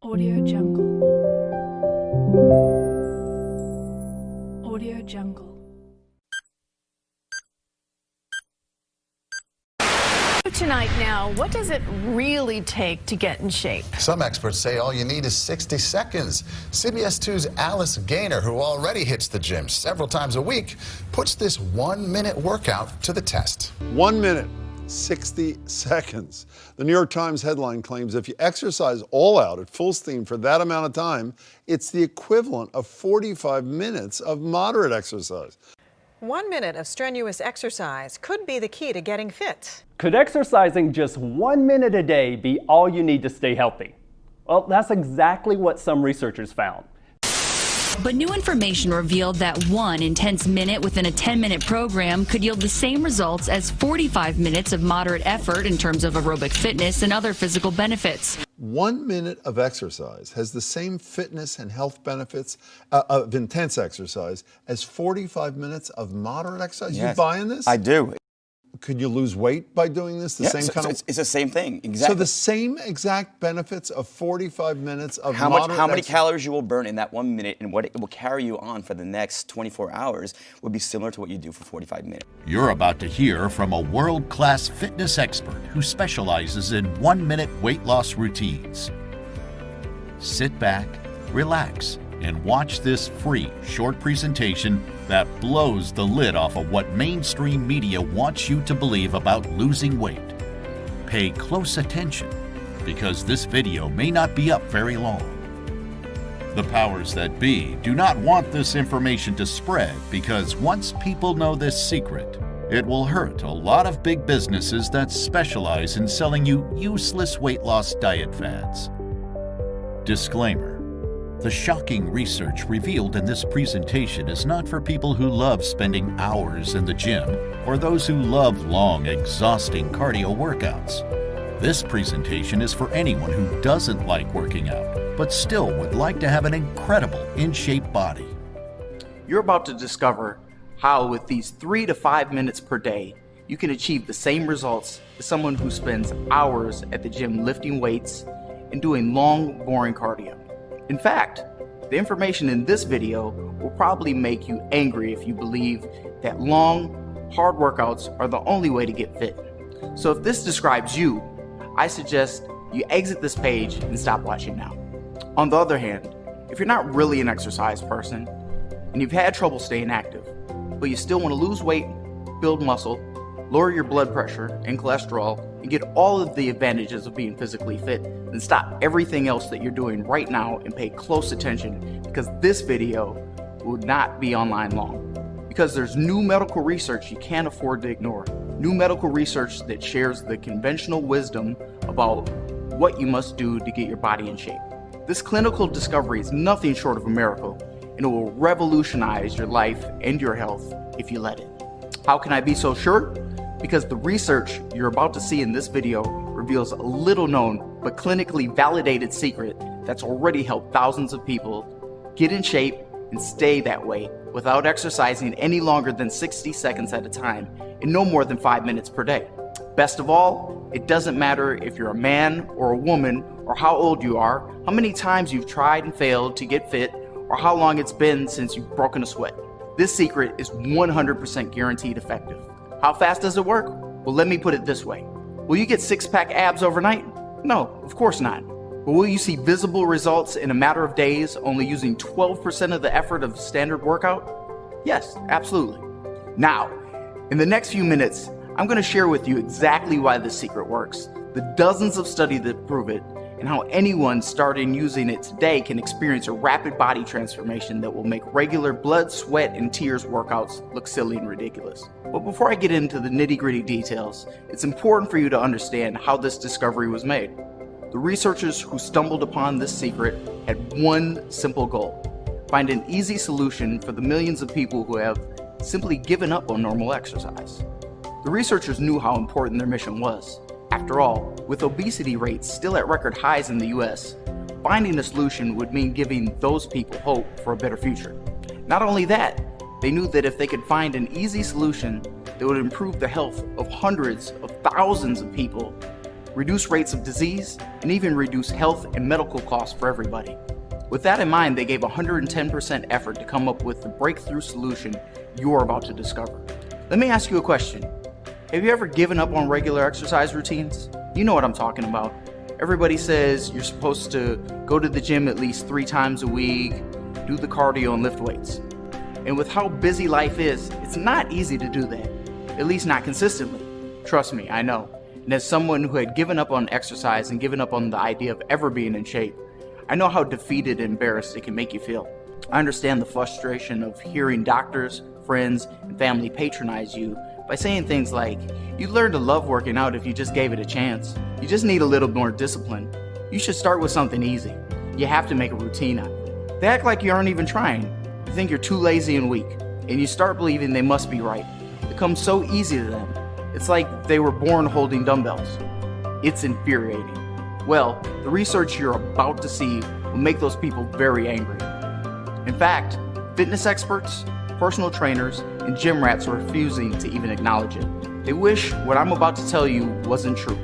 Audio Jungle. Audio Jungle. Tonight now, what does it really take to get in shape? Some experts say all you need is 60 seconds. CBS 2's Alice Gaynor, who already hits the gym several times a week, puts this 1-minute workout to the test. 1 minute, 60 seconds. The New York Times headline claims if you exercise all out at full steam for that amount of time, it's the equivalent of 45 minutes of moderate exercise. 1 minute of strenuous exercise could be the key to getting fit. Could exercising just 1 minute a day be all you need to stay healthy? Well, that's exactly what some researchers found. But new information revealed that one intense minute within a 10-minute program could yield the same results as 45 minutes of moderate effort in terms of aerobic fitness and other physical benefits. 1 minute of exercise has the same fitness and health benefits of intense exercise as 45 minutes of moderate exercise. Yes, You buying this? I do. Could you lose weight by doing this? It's the same thing, exactly. So the same exact benefits of 45 minutes of how moderate many exercise. calories you will burn in that 1 minute and what it will carry you on for the next 24 hours would be similar to what you do for 45 minutes. You're about to hear from a world-class fitness expert who specializes in 1-minute weight loss routines. Sit back, relax, and watch this free short presentation that blows the lid off of what mainstream media wants you to believe about losing weight. Pay close attention because this video may not be up very long. The powers that be do not want this information to spread because once people know this secret, it will hurt a lot of big businesses that specialize in selling you useless weight loss diet fads. Disclaimer. The shocking research revealed in this presentation is not for people who love spending hours in the gym or those who love long, exhausting cardio workouts. This presentation is for anyone who doesn't like working out, but still would like to have an incredible, in-shape body. You're about to discover how, with these 3 to 5 minutes per day, you can achieve the same results as someone who spends hours at the gym lifting weights and doing long, boring cardio. In fact, the information in this video will probably make you angry if you believe that long, hard workouts are the only way to get fit. So if this describes you, I suggest you exit this page and stop watching now. On the other hand, if you're not really an exercise person and you've had trouble staying active, but you still want to lose weight, build muscle, lower your blood pressure and cholesterol, and get all of the advantages of being physically fit, then stop everything else that you're doing right now and pay close attention because this video will not be online long. Because there's new medical research you can't afford to ignore. New medical research that shares the conventional wisdom about what you must do to get your body in shape. This clinical discovery is nothing short of a miracle, and it will revolutionize your life and your health if you let it. How can I be so sure? Because the research you're about to see in this video reveals a little known but clinically validated secret that's already helped thousands of people get in shape and stay that way without exercising any longer than 60 seconds at a time and no more than 5 minutes per day. Best of all, it doesn't matter if you're a man or a woman or how old you are, how many times you've tried and failed to get fit, or how long it's been since you've broken a sweat. This secret is 100% guaranteed effective. How fast does it work? Well, let me put it this way. Will you get six-pack abs overnight? No, of course not. But will you see visible results in a matter of days only using 12% of the effort of a standard workout? Yes, absolutely. Now, in the next few minutes, I'm going to share with you exactly why this secret works, the dozens of studies that prove it, and how anyone starting using it today can experience a rapid body transformation that will make regular blood, sweat, and tears workouts look silly and ridiculous. But before I get into the nitty-gritty details, it's important for you to understand how this discovery was made. The researchers who stumbled upon this secret had one simple goal: find an easy solution for the millions of people who have simply given up on normal exercise. The researchers knew how important their mission was. After all, with obesity rates still at record highs in the US, finding a solution would mean giving those people hope for a better future. Not only that, they knew that if they could find an easy solution that would improve the health of hundreds of thousands of people, reduce rates of disease, and even reduce health and medical costs for everybody. With that in mind, they gave 110% effort to come up with the breakthrough solution you're about to discover. Let me ask you a question. Have you ever given up on regular exercise routines? You know what I'm talking about. Everybody says you're supposed to go to the gym at least 3 times a week, do the cardio and lift weights. And with how busy life is, it's not easy to do that, at least not consistently. Trust me, I know. And as someone who had given up on exercise and given up on the idea of ever being in shape, I know how defeated and embarrassed it can make you feel. I understand the frustration of hearing doctors, friends, and family patronize you by saying things like, you'd learn to love working out if you just gave it a chance. You just need a little more discipline. You should start with something easy. You have to make a routine out of it. They act like you aren't even trying. You think you're too lazy and weak, and you start believing they must be right. It comes so easy to them. It's like they were born holding dumbbells. It's infuriating. Well, the research you're about to see will make those people very angry. In fact, fitness experts, personal trainers, and gym rats are refusing to even acknowledge it. They wish what I'm about to tell you wasn't true,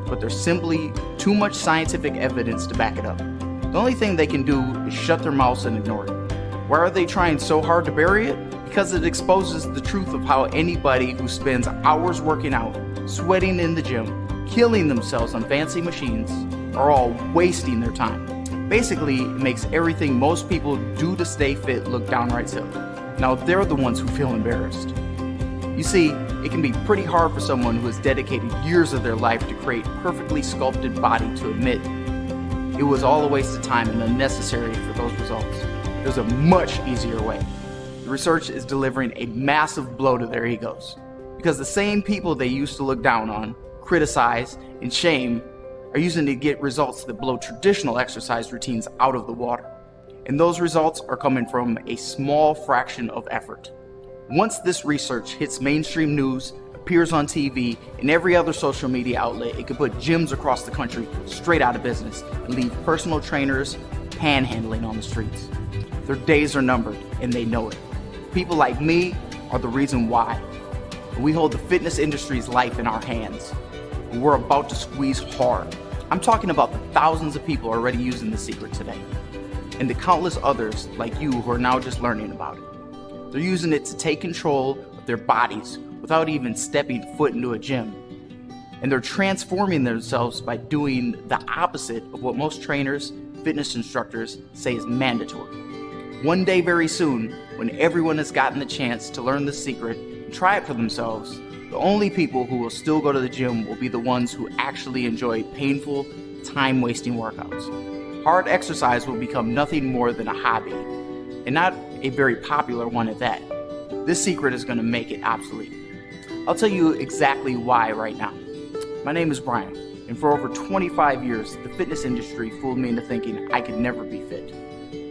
but there's simply too much scientific evidence to back it up. The only thing they can do is shut their mouths and ignore it. Why are they trying so hard to bury it? Because it exposes the truth of how anybody who spends hours working out, sweating in the gym, killing themselves on fancy machines, are all wasting their time. Basically, it makes everything most people do to stay fit look downright silly. Now they're the ones who feel embarrassed. You see, it can be pretty hard for someone who has dedicated years of their life to create a perfectly sculpted body to admit it was all a waste of time and unnecessary for those results. There's a much easier way. The research is delivering a massive blow to their egos, because the same people they used to look down on, criticize, and shame are using to get results that blow traditional exercise routines out of the water. And those results are coming from a small fraction of effort. Once this research hits mainstream news, appears on TV, and every other social media outlet, it could put gyms across the country straight out of business and leave personal trainers panhandling on the streets. Their days are numbered, and they know it. People like me are the reason why. We hold the fitness industry's life in our hands, and we're about to squeeze hard. I'm talking about the thousands of people already using the secret today, and the countless others like you who are now just learning about it. They're using it to take control of their bodies without even stepping foot into a gym. And they're transforming themselves by doing the opposite of what most trainers, fitness instructors say is mandatory. One day very soon, when everyone has gotten the chance to learn the secret and try it for themselves, the only people who will still go to the gym will be the ones who actually enjoy painful, time-wasting workouts. Hard exercise will become nothing more than a hobby, and not a very popular one at that. This secret is going to make it obsolete. I'll tell you exactly why right now. My name is Brian, and for over 25 years, the fitness industry fooled me into thinking I could never be fit.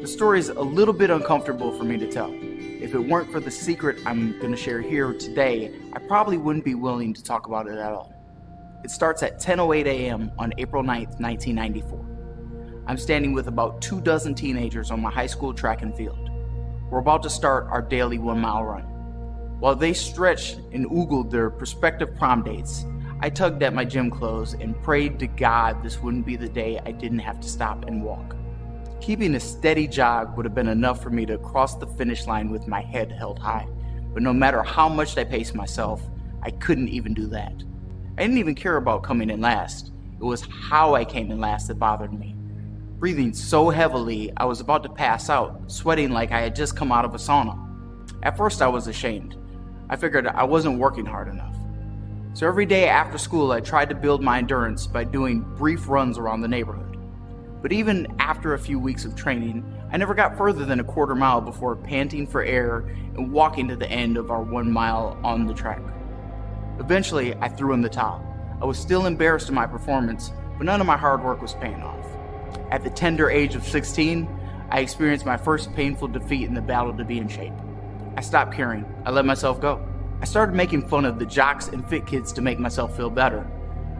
The story is a little bit uncomfortable for me to tell. If it weren't for the secret I'm going to share here today, I probably wouldn't be willing to talk about it at all. It starts at 10:08 a.m. on April 9th, 1994. I'm standing with about 24 teenagers on my high school track and field. We're about to start our daily 1-mile run. While they stretched and oogled their prospective prom dates, I tugged at my gym clothes and prayed to God this wouldn't be the day I didn't have to stop and walk. Keeping a steady jog would have been enough for me to cross the finish line with my head held high, but no matter how much I paced myself, I couldn't even do that. I didn't even care about coming in last. It was how I came in last that bothered me. Breathing so heavily, I was about to pass out, sweating like I had just come out of a sauna. At first, I was ashamed. I figured I wasn't working hard enough. So every day after school, I tried to build my endurance by doing brief runs around the neighborhood. But even after a few weeks of training, I never got further than a quarter mile before panting for air and walking to the end of our 1 mile on the track. Eventually, I threw in the towel. I was still embarrassed of my performance, but none of my hard work was paying off. At the tender age of 16, I experienced my first painful defeat in the battle to be in shape. I stopped caring. I let myself go. I started making fun of the jocks and fit kids to make myself feel better.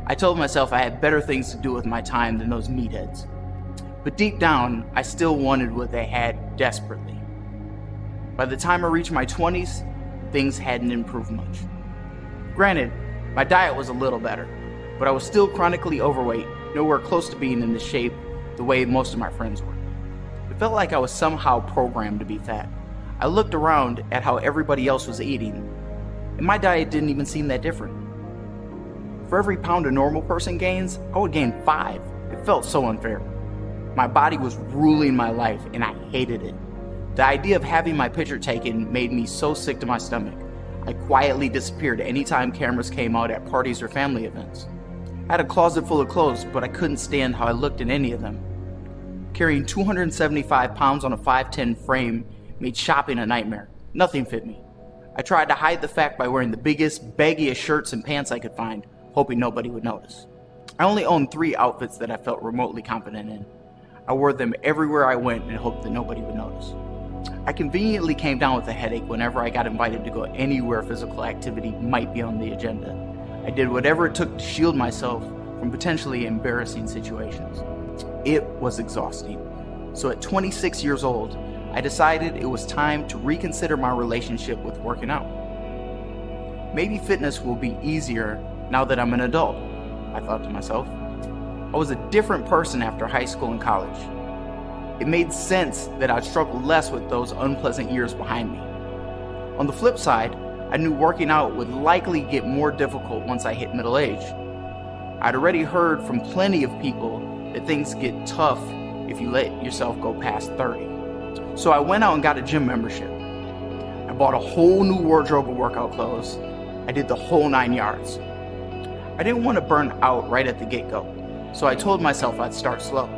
I told myself I had better things to do with my time than those meatheads. But deep down, I still wanted what they had desperately. By the time I reached my 20s, things hadn't improved much. Granted, my diet was a little better. but I was still chronically overweight, nowhere close to being in the shape the way most of my friends were. It felt like I was somehow programmed to be fat. I looked around at how everybody else was eating, and my diet didn't even seem that different. For every pound a normal person gains, I would gain 5. It felt so unfair. My body was ruling my life, and I hated it. The idea of having my picture taken made me so sick to my stomach. I quietly disappeared anytime cameras came out at parties or family events. I had a closet full of clothes, but I couldn't stand how I looked in any of them. Carrying 275 pounds on a 5'10" frame made shopping a nightmare. Nothing fit me. I tried to hide the fact by wearing the biggest, baggiest shirts and pants I could find, hoping nobody would notice. I only owned 3 outfits that I felt remotely confident in. I wore them everywhere I went and hoped that nobody would notice. I conveniently came down with a headache whenever I got invited to go anywhere physical activity might be on the agenda. I did whatever it took to shield myself from potentially embarrassing situations. It was exhausting. So at 26 years old, I decided it was time to reconsider my relationship with working out. Maybe fitness will be easier now that I'm an adult, I thought to myself. I was a different person after high school and college. It made sense that I'd struggle less with those unpleasant years behind me. On the flip side, I knew working out would likely get more difficult once I hit middle age. I'd already heard from plenty of people that things get tough if you let yourself go past 30. So I went out and got a gym membership. I bought a whole new wardrobe of workout clothes. I did the whole 9 yards. I didn't want to burn out right at the get-go, so I told myself I'd start slow.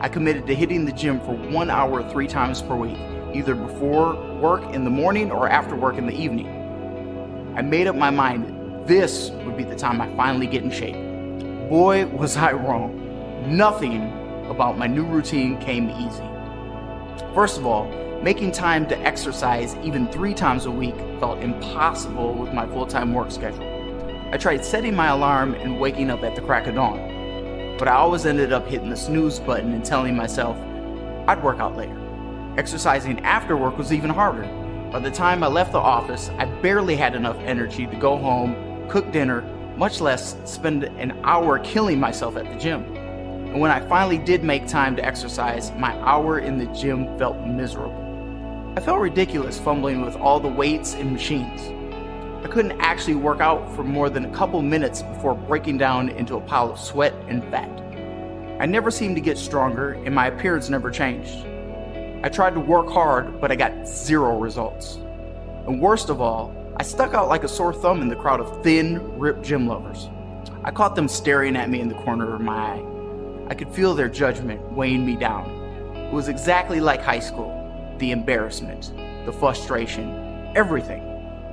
I committed to hitting the gym for 1 hour 3 times per week, either before work in the morning or after work in the evening. I made up my mind this would be the time I finally get in shape. Boy, was I wrong. Nothing about my new routine came easy. First of all, making time to exercise even 3 times a week felt impossible with my full-time work schedule. I tried setting my alarm and waking up at the crack of dawn, but I always ended up hitting the snooze button and telling myself I'd work out later. Exercising after work was even harder. By the time I left the office, I barely had enough energy to go home, cook dinner, much less spend an hour killing myself at the gym. And when I finally did make time to exercise, my hour in the gym felt miserable. I felt ridiculous fumbling with all the weights and machines. I couldn't actually work out for more than a couple minutes before breaking down into a pile of sweat and fat. I never seemed to get stronger, and my appearance never changed. I tried to work hard, but I got 0 results. And worst of all, I stuck out like a sore thumb in the crowd of thin, ripped gym lovers. I caught them staring at me in the corner of my eye. I could feel their judgment weighing me down. It was exactly like high school. The embarrassment, the frustration, everything.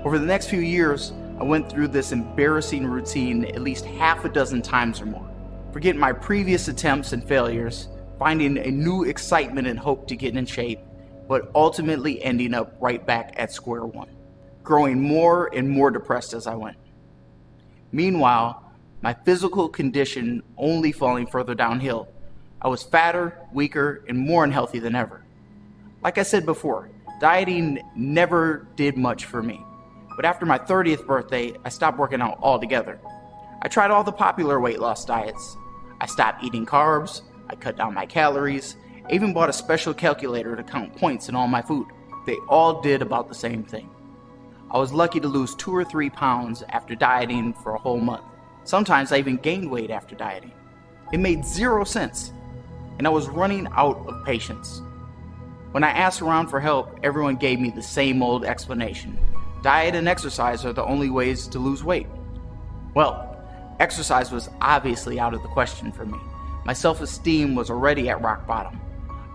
Over the next few years, I went through this embarrassing routine at least half a dozen times or more. Forgetting my previous attempts and failures, finding a new excitement and hope to get in shape, but ultimately ending up right back at square one, growing more and more depressed as I went. Meanwhile, my physical condition only falling further downhill. I was fatter, weaker, and more unhealthy than ever. Like I said before, dieting never did much for me. But after my 30th birthday, I stopped working out altogether. I tried all the popular weight loss diets. I stopped eating carbs, I cut down my calories, I even bought a special calculator to count points in all my food. They all did about the same thing. I was lucky to lose 2 or 3 pounds after dieting for a whole month. Sometimes I even gained weight after dieting. It made 0 sense, and I was running out of patience. When I asked around for help, everyone gave me the same old explanation. Diet and exercise are the only ways to lose weight. Well, exercise was obviously out of the question for me. My self-esteem was already at rock bottom.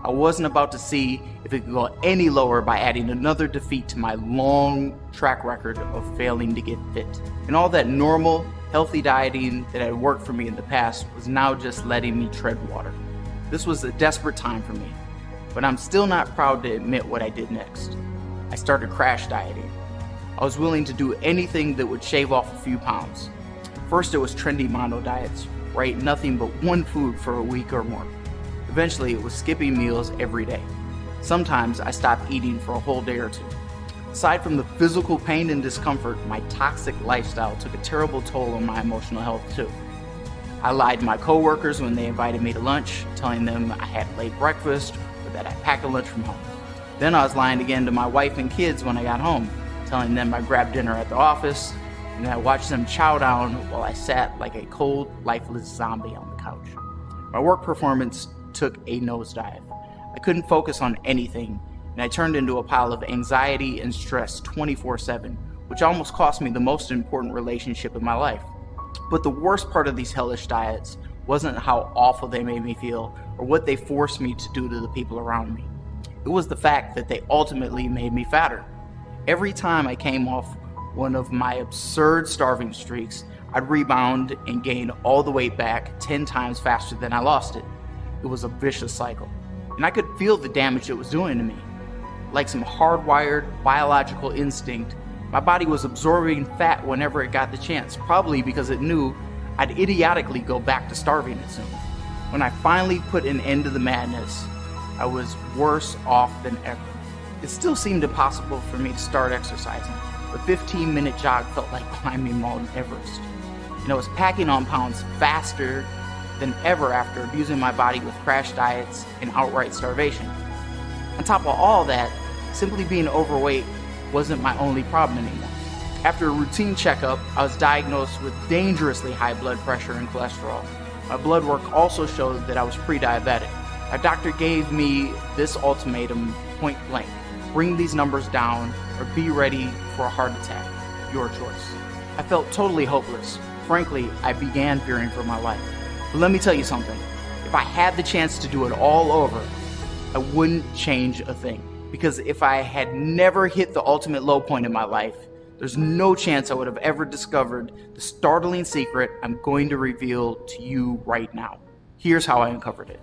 I wasn't about to see if it could go any lower by adding another defeat to my long track record of failing to get fit. And all that normal, healthy dieting that had worked for me in the past was now just letting me tread water. This was a desperate time for me, but I'm still not proud to admit what I did next. I started crash dieting. I was willing to do anything that would shave off a few pounds. First it was trendy mono diets, where I ate nothing but one food for a week or more. Eventually it was skipping meals every day. Sometimes I stopped eating for a whole day or 2. Aside from the physical pain and discomfort, my toxic lifestyle took a terrible toll on my emotional health too. I lied to my coworkers when they invited me to lunch, telling them I had late breakfast or that I packed a lunch from home. Then I was lying again to my wife and kids when I got home, telling them I grabbed dinner at the office, and I watched them chow down while I sat like a cold, lifeless zombie on the couch. My work performance took a nosedive. I couldn't focus on anything, and I turned into a pile of anxiety and stress 24/7, which almost cost me the most important relationship in my life. But the worst part of these hellish diets wasn't how awful they made me feel or what they forced me to do to the people around me. It was the fact that they ultimately made me fatter. Every time I came off one of my absurd starving streaks, I'd rebound and gain all the weight back 10 times faster than I lost it. It was a vicious cycle, and I could feel the damage it was doing to me. Like some hardwired biological instinct, my body was absorbing fat whenever it got the chance, probably because it knew I'd idiotically go back to starving it soon. When I finally put an end to the madness, I was worse off than ever. It still seemed impossible for me to start exercising. A 15-minute jog felt like climbing Mount Everest. And I was packing on pounds faster than ever after abusing my body with crash diets and outright starvation. On top of all that, simply being overweight wasn't my only problem anymore. After a routine checkup, I was diagnosed with dangerously high blood pressure and cholesterol. My blood work also showed that I was pre-diabetic. My doctor gave me this ultimatum point blank: bring these numbers down or be ready for a heart attack. Your choice. I felt totally hopeless. Frankly, I began fearing for my life. But let me tell you something. If I had the chance to do it all over, I wouldn't change a thing. Because if I had never hit the ultimate low point in my life, there's no chance I would have ever discovered the startling secret I'm going to reveal to you right now. Here's how I uncovered it.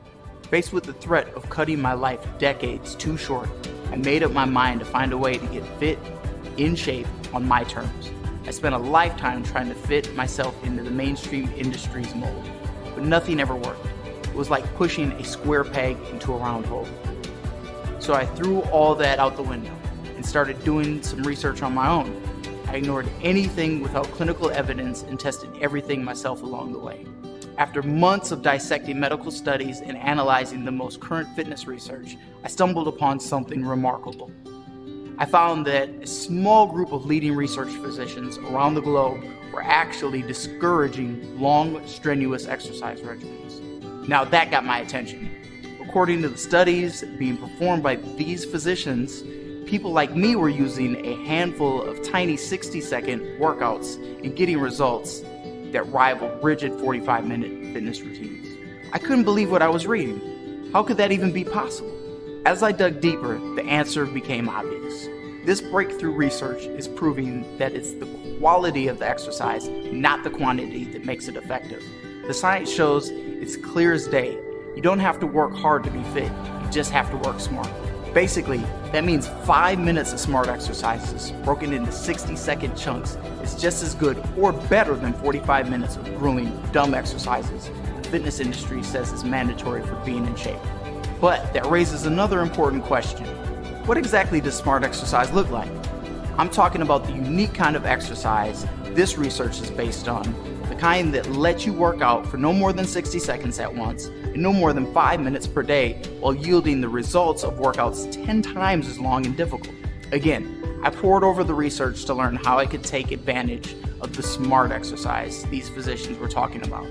Faced with the threat of cutting my life decades too short, I made up my mind to find a way to get fit, in shape, on my terms. I spent a lifetime trying to fit myself into the mainstream industry's mold, but nothing ever worked. It was like pushing a square peg into a round hole. So I threw all that out the window and started doing some research on my own. I ignored anything without clinical evidence and tested everything myself along the way. After months of dissecting medical studies and analyzing the most current fitness research, I stumbled upon something remarkable. I found that a small group of leading research physicians around the globe were actually discouraging long, strenuous exercise regimens. Now that got my attention. According to the studies being performed by these physicians, people like me were using a handful of tiny 60-second workouts and getting results that rivaled rigid 45-minute fitness routines. I couldn't believe what I was reading. How could that even be possible? As I dug deeper, the answer became obvious. This breakthrough research is proving that it's the quality of the exercise, not the quantity, that makes it effective. The science shows it's clear as day. You don't have to work hard to be fit, you just have to work smart. Basically, that means 5 minutes of smart exercises broken into 60-second chunks is just as good or better than 45 minutes of grueling, dumb exercises the fitness industry says is mandatory for being in shape. But that raises another important question. What exactly does smart exercise look like? I'm talking about the unique kind of exercise this research is based on, the kind that lets you work out for no more than 60 seconds at once and no more than 5 minutes per day while yielding the results of workouts 10 times as long and difficult. Again, I pored over the research to learn how I could take advantage of the smart exercise these physicians were talking about.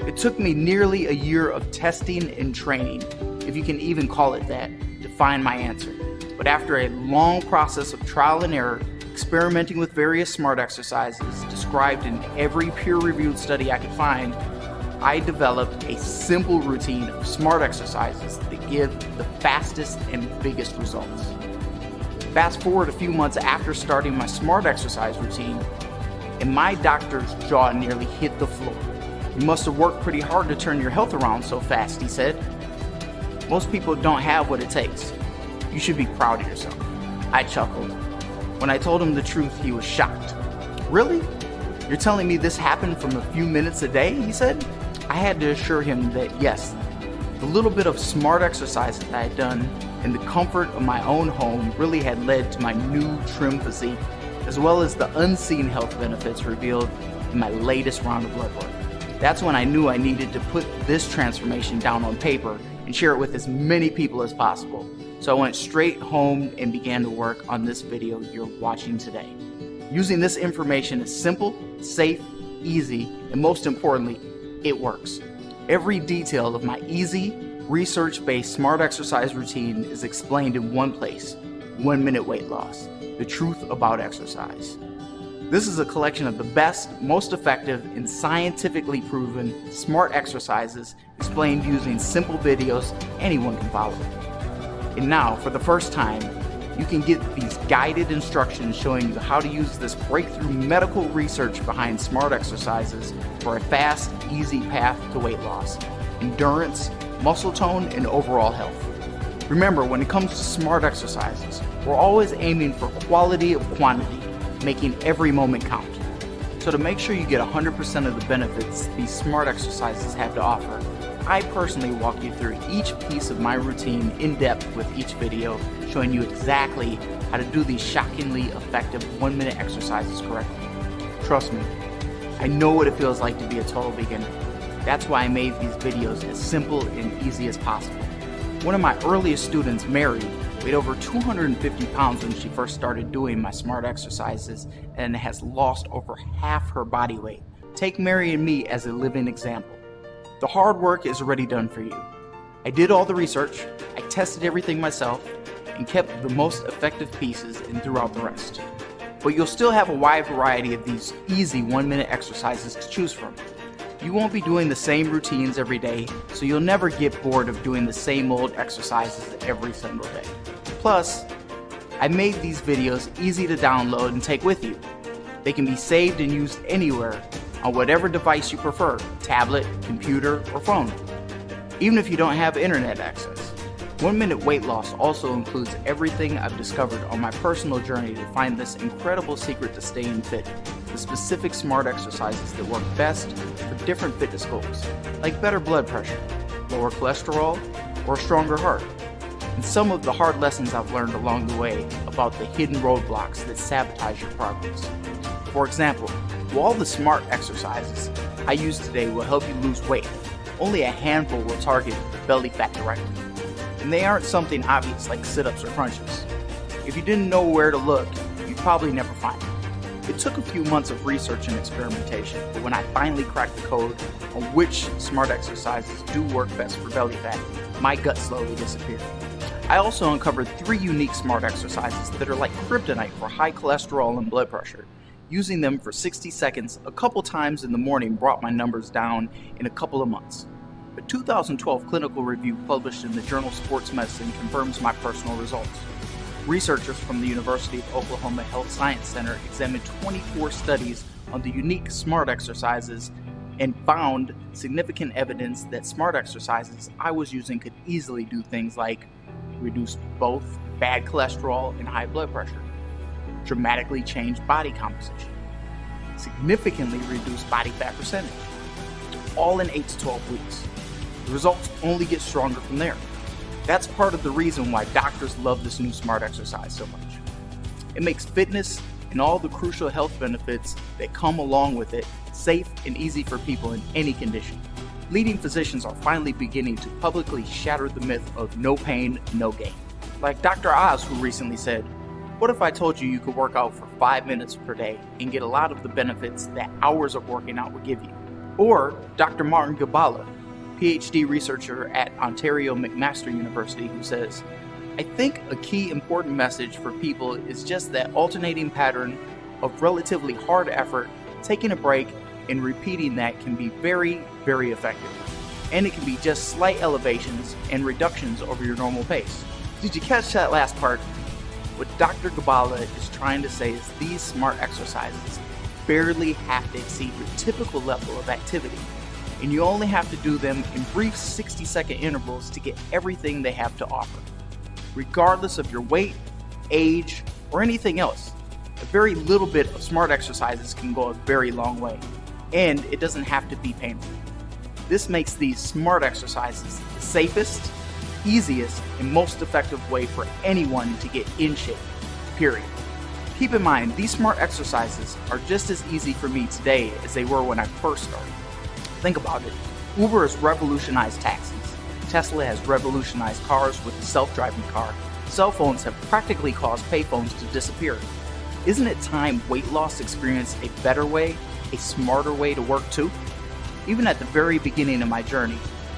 It took me nearly a year of testing and training, if you can even call it that, to find my answer. But after a long process of trial and error, experimenting with various smart exercises described in every peer-reviewed study I could find, I developed a simple routine of smart exercises that give the fastest and biggest results. Fast forward a few months after starting my smart exercise routine, and my doctor's jaw nearly hit the floor. "You must have worked pretty hard to turn your health around so fast," he said. "Most people don't have what it takes. You should be proud of yourself." I chuckled. When I told him the truth, he was shocked. "Really? You're telling me this happened from a few minutes a day?" he said. I had to assure him that yes, The little bit of smart exercises I had done in the comfort of my own home really had led to my new trim physique, as well as the unseen health benefits revealed in my latest round of blood work. That's when I knew I needed to put this transformation down on paper and share it with as many people as possible. So I went straight home and began to work on this video you're watching today. Using this information is simple, safe, easy, and most importantly, it works. Every detail of my easy, research-based smart exercise routine is explained in one place, 1 Minute Weight Loss, the truth about exercise. This is a collection of the best, most effective, and scientifically proven smart exercises explained using simple videos anyone can follow. And now, for the first time, you can get these guided instructions showing you how to use this breakthrough medical research behind smart exercises for a fast, easy path to weight loss, endurance, muscle tone, and overall health. Remember, when it comes to smart exercises, we're always aiming for quality of quantity, making every moment count. So to make sure you get 100% of the benefits these smart exercises have to offer, I personally walk you through each piece of my routine in depth with each video, showing you exactly how to do these shockingly effective 1 minute exercises correctly. Trust me, I know what it feels like to be a total beginner. That's why I made these videos as simple and easy as possible. One of my earliest students, Mary, weighed over 250 pounds when she first started doing my smart exercises and has lost over half her body weight. Take Mary and me as a living example. The hard work is already done for you. I did all the research, I tested everything myself, and kept the most effective pieces and threw out the rest. But you'll still have a wide variety of these easy 1 minute exercises to choose from. You won't be doing the same routines every day, so you'll never get bored of doing the same old exercises every single day. Plus, I made these videos easy to download and take with you. They can be saved and used anywhere on whatever device you prefer, tablet, computer, or phone, even if you don't have internet access. 1 Minute Weight Loss also includes everything I've discovered on my personal journey to find this incredible secret to staying fit, the specific smart exercises that work best for different fitness goals, like better blood pressure, lower cholesterol, or a stronger heart, and some of the hard lessons I've learned along the way about the hidden roadblocks that sabotage your progress. For example, while all the smart exercises I use today will help you lose weight, only a handful will target belly fat directly. And they aren't something obvious like sit-ups or crunches. If you didn't know where to look, you'd probably never find it. It took a few months of research and experimentation, but when I finally cracked the code on which smart exercises do work best for belly fat, my gut slowly disappeared. I also uncovered 3 unique smart exercises that are like kryptonite for high cholesterol and blood pressure. Using them for 60 seconds a couple times in the morning brought my numbers down in a couple of months. A 2012 clinical review published in the journal Sports Medicine confirms my personal results. Researchers from the University of Oklahoma Health Science Center examined 24 studies on the unique smart exercises and found significant evidence that smart exercises I was using could easily do things like reduce both bad cholesterol and high blood pressure, dramatically change body composition, significantly reduce body fat percentage, all in 8 to 12 weeks. The results only get stronger from there. That's part of the reason why doctors love this new smart exercise so much. It makes fitness and all the crucial health benefits that come along with it safe and easy for people in any condition. Leading physicians are finally beginning to publicly shatter the myth of no pain, no gain. Like Dr. Oz, who recently said, "What if I told you you could work out for 5 minutes per day and get a lot of the benefits that hours of working out would give you?" Or Dr. Martin Gabala, PhD researcher at Ontario McMaster University, who says, "I think a key important message for people is just that alternating pattern of relatively hard effort, taking a break, and repeating that can be very, very effective. And it can be just slight elevations and reductions over your normal pace." Did you catch that last part? What Dr. Gabala is trying to say is these smart exercises barely have to exceed your typical level of activity, and you only have to do them in brief 60-second intervals to get everything they have to offer. Regardless of your weight, age, or anything else, a very little bit of smart exercises can go a very long way, and it doesn't have to be painful. This makes these smart exercises the safest, easiest, and most effective way for anyone to get in shape, period. Keep in mind, these smart exercises are just as easy for me today as they were when I first started. Think about it. Uber has revolutionized taxis. Tesla has revolutionized cars with the self-driving car. Cell phones have practically caused payphones to disappear. Isn't it time weight loss experienced a better way, a smarter way to work too? Even at the very beginning of my journey,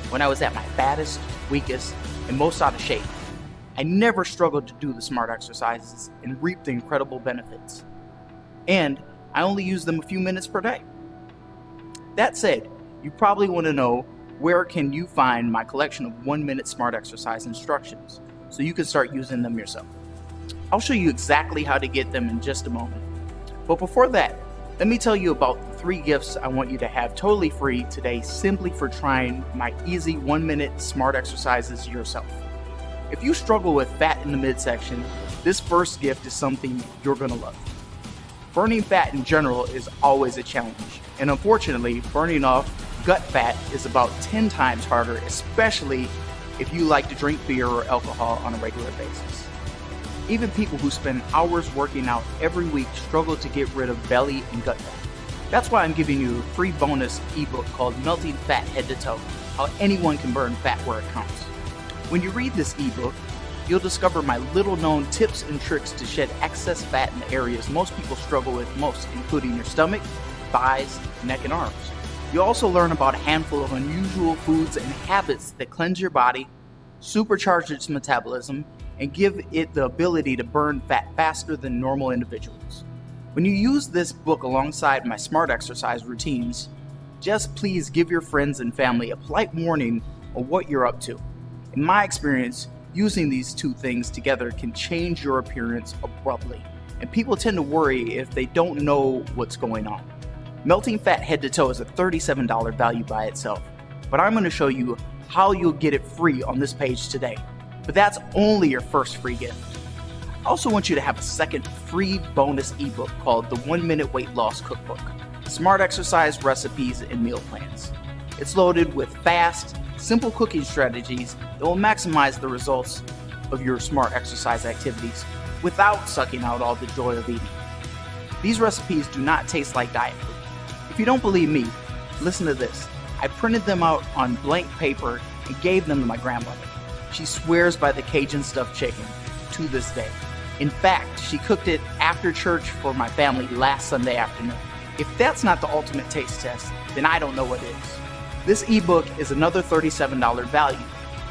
when I was at my fattest, weakest, and most out of shape, I never struggled to do the smart exercises and reap the incredible benefits. And I only use them a few minutes per day. That said, you probably want to know, where can you find my collection of 1-minute smart exercise instructions so you can start using them yourself? I'll show you exactly how to get them in just a moment. But before that, let me tell you about the 3 gifts I want you to have totally free today simply for trying my easy 1-minute smart exercises yourself. If you struggle with fat in the midsection, this first gift is something you're going to love. Burning fat in general is always a challenge, and unfortunately, burning off gut fat is about 10 times harder, especially if you like to drink beer or alcohol on a regular basis. Even people who spend hours working out every week struggle to get rid of belly and gut fat. That's why I'm giving you a free bonus ebook called Melting Fat Head to Toe, How Anyone Can Burn Fat Where It Counts. When you read this ebook, you'll discover my little-known tips and tricks to shed excess fat in the areas most people struggle with most, including your stomach, thighs, neck, and arms. You'll also learn about a handful of unusual foods and habits that cleanse your body, supercharge its metabolism, and give it the ability to burn fat faster than normal individuals. When you use this book alongside my smart exercise routines, just please give your friends and family a polite warning on what you're up to. In my experience, using these 2 things together can change your appearance abruptly, and people tend to worry if they don't know what's going on. Melting Fat Head to Toe is a $37 value by itself, but I'm going to show you how you'll get it free on this page today. But that's only your first free gift. I also want you to have a second free bonus ebook called the 1-Minute Weight Loss Cookbook, Smart Exercise Recipes and Meal Plans. It's loaded with fast, simple cooking strategies that will maximize the results of your smart exercise activities without sucking out all the joy of eating. These recipes do not taste like diet food. If you don't believe me, listen to this. I printed them out on blank paper and gave them to my grandmother. She swears by the Cajun stuffed chicken to this day. In fact, she cooked it after church for my family last Sunday afternoon. If that's not the ultimate taste test, then I don't know what is. This ebook is another $37 value,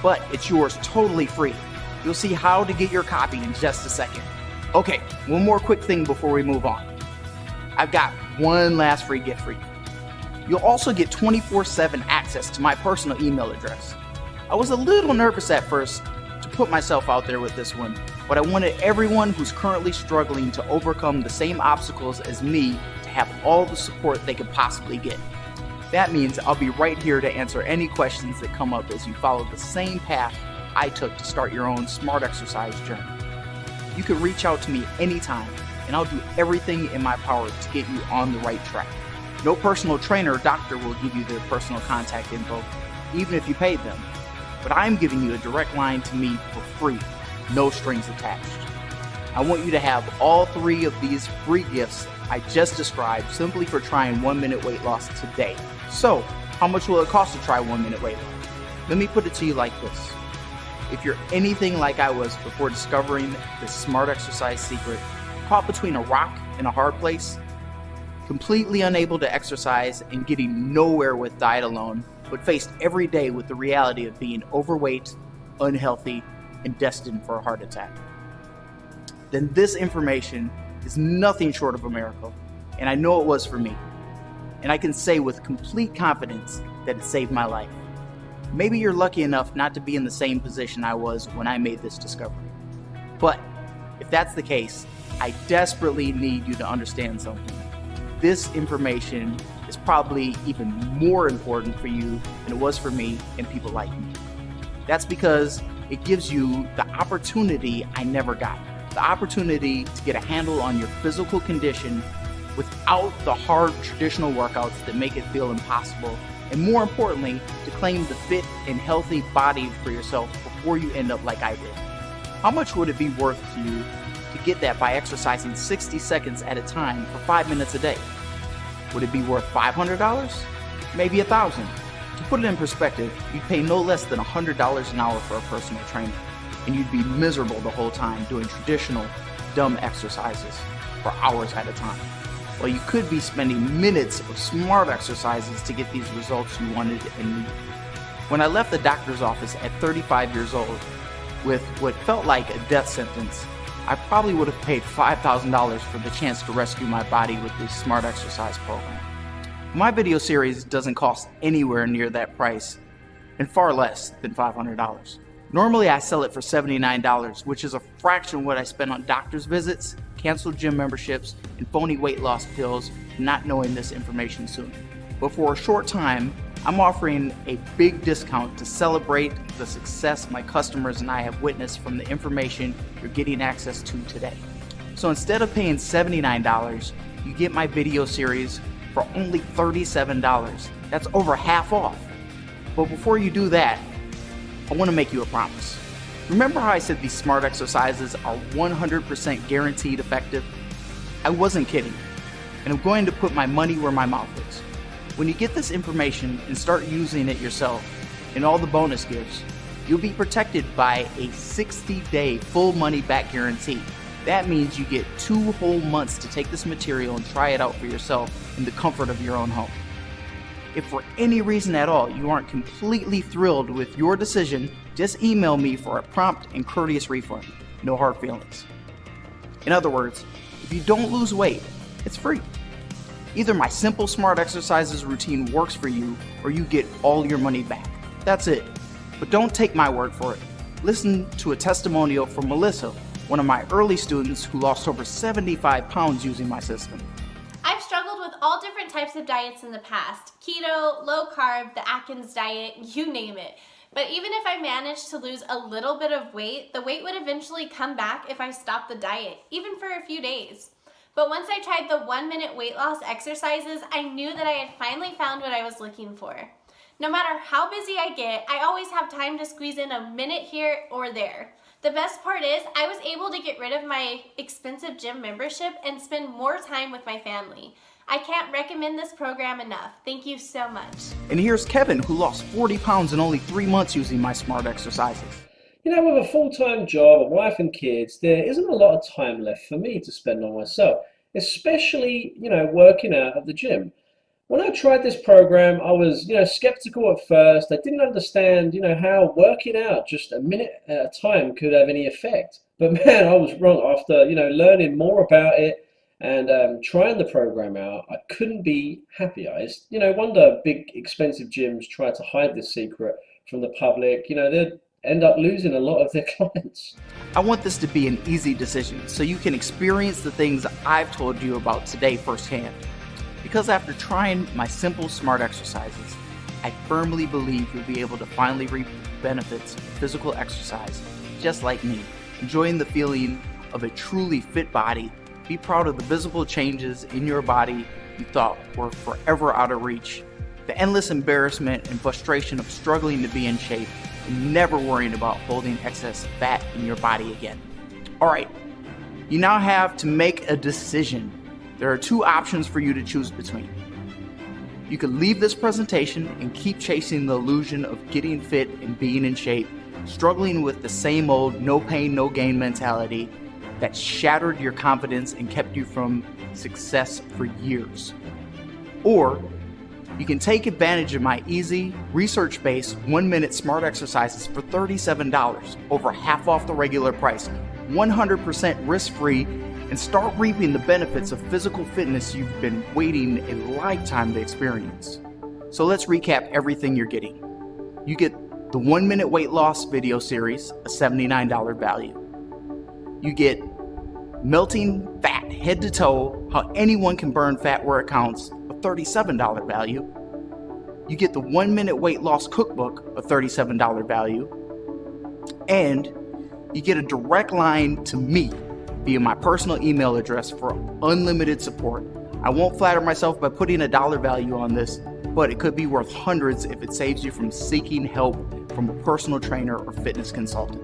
but it's yours totally free. You'll see how to get your copy in just a second. Okay, one more quick thing before we move on. I've got one last free gift for you. You'll also get 24/7 access to my personal email address. I was a little nervous at first to put myself out there with this one, but I wanted everyone who's currently struggling to overcome the same obstacles as me to have all the support they could possibly get. That means I'll be right here to answer any questions that come up as you follow the same path I took to start your own smart exercise journey. You can reach out to me anytime, and I'll do everything in my power to get you on the right track. No personal trainer or doctor will give you their personal contact info, even if you paid them. But I'm giving you a direct line to me for free, no strings attached. I want you to have all 3 of these free gifts I just described simply for trying 1-minute weight loss today. So, how much will it cost to try 1-minute weight loss? Let me put it to you like this. If you're anything like I was before discovering this smart exercise secret, caught between a rock and a hard place, completely unable to exercise and getting nowhere with diet alone, but faced every day with the reality of being overweight, unhealthy, and destined for a heart attack, then this information is nothing short of a miracle, and I know it was for me. And I can say with complete confidence that it saved my life. Maybe you're lucky enough not to be in the same position I was when I made this discovery. But if that's the case, I desperately need you to understand something. This information is probably even more important for you than it was for me and people like me. That's because it gives you the opportunity I never got. The opportunity to get a handle on your physical condition without the hard traditional workouts that make it feel impossible and more importantly, to claim the fit and healthy body for yourself before you end up like I did. How much would it be worth to you to get that by exercising 60 seconds at a time for 5 minutes a day? Would it be worth $500? Maybe $1,000. To put it in perspective, you'd pay no less than $100 an hour for a personal trainer, and you'd be miserable the whole time doing traditional, dumb exercises for hours at a time. Well, you could be spending minutes of smart exercises to get these results you wanted and needed. When I left the doctor's office at 35 years old with what felt like a death sentence, I probably would have paid $5,000 for the chance to rescue my body with this smart exercise program. My video series doesn't cost anywhere near that price, and far less than $500. Normally I sell it for $79, which is a fraction of what I spend on doctor's visits, canceled gym memberships, and phony weight loss pills, not knowing this information soon. But for a short time, I'm offering a big discount to celebrate the success my customers and I have witnessed from the information you're getting access to today. So instead of paying $79, you get my video series for only $37. That's over half off. But before you do that, I want to make you a promise. Remember how I said these smart exercises are 100% guaranteed effective? I wasn't kidding, and I'm going to put my money where my mouth is. When you get this information and start using it yourself, and all the bonus gifts, you'll be protected by a 60-day full money-back guarantee. That means you get 2 whole months to take this material and try it out for yourself in the comfort of your own home. If for any reason at all you aren't completely thrilled with your decision, just email me for a prompt and courteous refund. No hard feelings. In other words, if you don't lose weight, it's free. Either my simple smart exercises routine works for you, or you get all your money back. That's it. But don't take my word for it. Listen to a testimonial from Melissa, one of my early students who lost over 75 pounds using my system. I've struggled with all different types of diets in the past. Keto, low carb, the Atkins diet, you name it. But even if I managed to lose a little bit of weight, the weight would eventually come back if I stopped the diet, even for a few days. But once I tried the 1-minute weight loss exercises, I knew that I had finally found what I was looking for. No matter how busy I get, I always have time to squeeze in a minute here or there. The best part is I was able to get rid of my expensive gym membership and spend more time with my family. I can't recommend this program enough. Thank you so much. And here's Kevin, who lost 40 pounds in only 3 months using my smart exercises. You know, with a full-time job, a wife and kids, there isn't a lot of time left for me to spend on myself, especially, working out at the gym. When I tried this program, I was, skeptical at first. I didn't understand, how working out just a minute at a time could have any effect. But man, I was wrong. After, learning more about it and trying the program out, I couldn't be happier. It's, wonder big expensive gyms try to hide this secret from the public. They'd end up losing a lot of their clients. I want this to be an easy decision so you can experience the things I've told you about today firsthand. Because after trying my simple smart exercises, I firmly believe you'll be able to finally reap the benefits of physical exercise, just like me, enjoying the feeling of a truly fit body. Be proud of the visible changes in your body you thought were forever out of reach, the endless embarrassment and frustration of struggling to be in shape, and never worrying about holding excess fat in your body again. All right, you now have to make a decision. There are 2 options for you to choose between. You could leave this presentation and keep chasing the illusion of getting fit and being in shape, struggling with the same old no pain, no gain mentality that shattered your confidence and kept you from success for years. Or you can take advantage of my easy, research-based 1-minute smart exercises for $37, over half off the regular price, 100% risk-free, and start reaping the benefits of physical fitness you've been waiting a lifetime to experience. So let's recap everything you're getting. You get the 1-minute weight loss video series, a $79 value. You get melting fat head to toe, how anyone can burn fat where it counts, a $37 value. You get the 1-minute weight loss cookbook, a $37 value. And you get a direct line to me via my personal email address for unlimited support. I won't flatter myself by putting a dollar value on this, but it could be worth hundreds if it saves you from seeking help from a personal trainer or fitness consultant.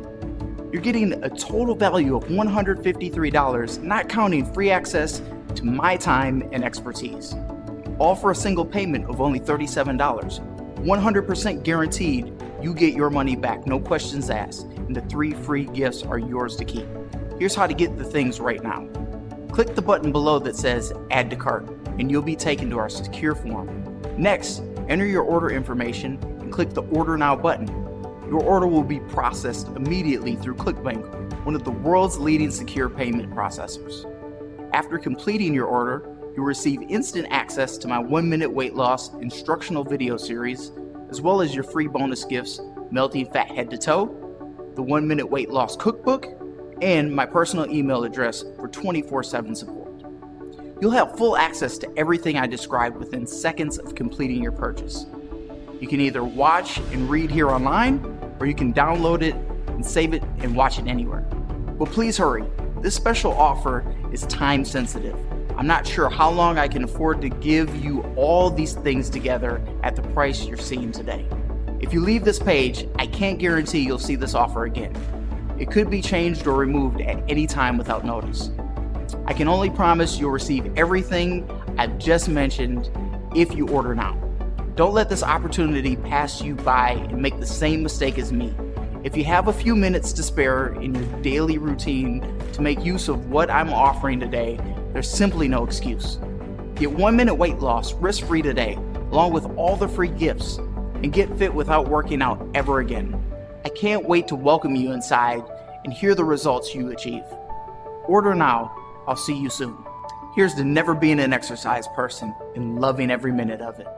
You're getting a total value of $153, not counting free access to my time and expertise. All for a single payment of only $37. 100% guaranteed you get your money back, no questions asked, and the 3 free gifts are yours to keep. Here's how to get the things right now. Click the button below that says Add to Cart, and you'll be taken to our secure form. Next, enter your order information and click the Order Now button. Your order will be processed immediately through ClickBank, one of the world's leading secure payment processors. After completing your order, you'll receive instant access to my 1-minute weight loss instructional video series, as well as your free bonus gifts, Melting Fat Head to Toe, the 1-minute weight loss cookbook, and my personal email address for 24/7 support. You'll have full access to everything I described within seconds of completing your purchase. You can either watch and read here online, or you can download it and save it and watch it anywhere. But please hurry, this special offer is time sensitive. I'm not sure how long I can afford to give you all these things together at the price you're seeing today. If you leave this page, I can't guarantee you'll see this offer again. It could be changed or removed at any time without notice. I can only promise you'll receive everything I've just mentioned if you order now. Don't let this opportunity pass you by and make the same mistake as me. If you have a few minutes to spare in your daily routine to make use of what I'm offering today, there's simply no excuse. Get 1-minute weight loss risk-free today, along with all the free gifts, and get fit without working out ever again. I can't wait to welcome you inside and hear the results you achieve. Order now. I'll see you soon. Here's to never being an exercise person and loving every minute of it.